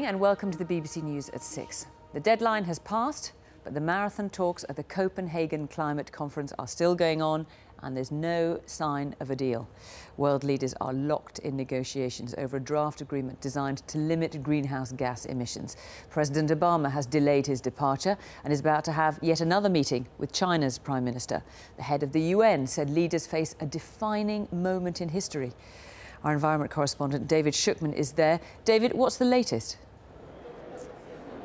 morning and welcome to the BBC News at 6. The deadline has passed, but the marathon talks at the Copenhagen Climate Conference are still going on and there's no sign of a deal. World leaders are locked in negotiations over a draft agreement designed to limit greenhouse gas emissions. President Obama has delayed his departure and is about to have yet another meeting with China's Prime Minister. The head of the UN said leaders face a defining moment in history. Our environment correspondent David Shukman is there. David, what's the latest?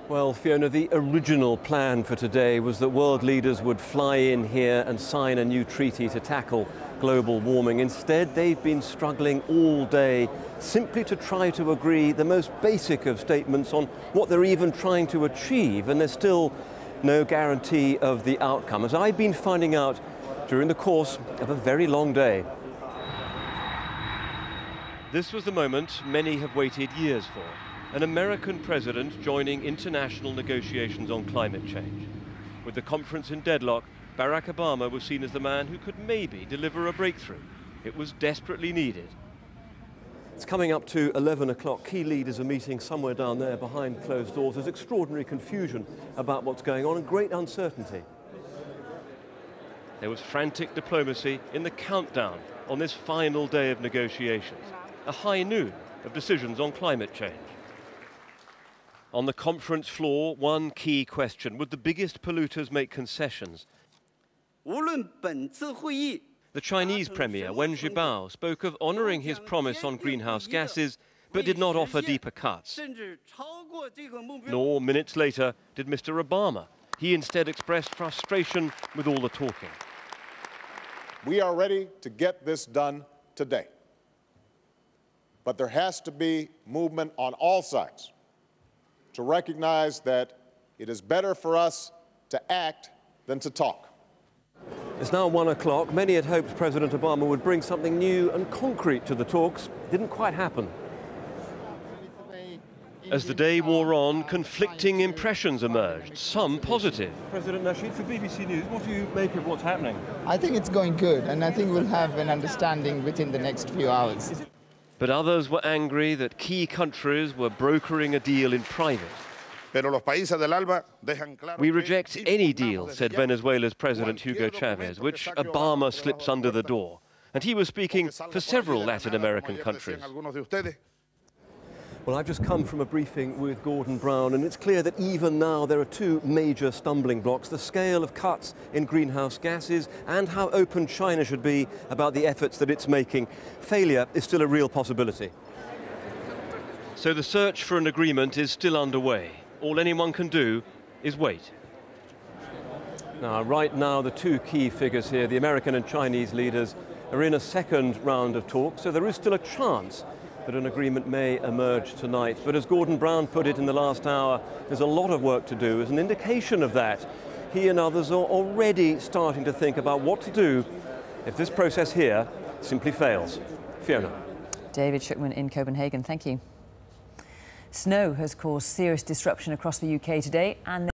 Well, Fiona, the original plan for today was that world leaders would fly in here and sign a new treaty to tackle global warming. Instead, they've been struggling all day simply to try to agree the most basic of statements on what they're even trying to achieve, and there's still no guarantee of the outcome, as I've been finding out during the course of a very long day. This was the moment many have waited years for. An American president joining international negotiations on climate change. With the conference in deadlock, Barack Obama was seen as the man who could maybe deliver a breakthrough. It was desperately needed. It's coming up to 11 o'clock. Key leaders are meeting somewhere down there behind closed doors. There's extraordinary confusion about what's going on and great uncertainty. There was frantic diplomacy in the countdown on this final day of negotiations. A high noon of decisions on climate change. On the conference floor, one key question: would the biggest polluters make concessions? The Chinese Premier, Wen Jiabao, spoke of honouring his promise on greenhouse gases, but did not offer deeper cuts. Nor, minutes later, did Mr. Obama. He instead expressed frustration with all the talking. We are ready to get this done today. But there has to be movement on all sides to recognize that it is better for us to act than to talk. It's now 1 o'clock. Many had hoped President Obama would bring something new and concrete to the talks. Didn't quite happen. As the day wore on, conflicting impressions emerged, some positive. President Nasheed, for BBC News, what do you make of what's happening? I think it's going good, and I think we'll have an understanding within the next few hours. But others were angry that key countries were brokering a deal in private. We reject any deal, said Venezuela's President Hugo Chavez, which Obama slips under the door. And he was speaking for several Latin American countries. Well, I've just come from a briefing with Gordon Brown, and it's clear that even now there are two major stumbling blocks: the scale of cuts in greenhouse gases and how open China should be about the efforts that it's making. Failure is still a real possibility. So the search for an agreement is still underway. All anyone can do is wait. Now, right now, the two key figures here, the American and Chinese leaders, are in a second round of talks, so there is still a chance that an agreement may emerge tonight. But as Gordon Brown put it in the last hour, there's a lot of work to do. As an indication of that, he and others are already starting to think about what to do if this process here simply fails. Fiona. David Shukman in Copenhagen, thank you. Snow has caused serious disruption across the UK today, and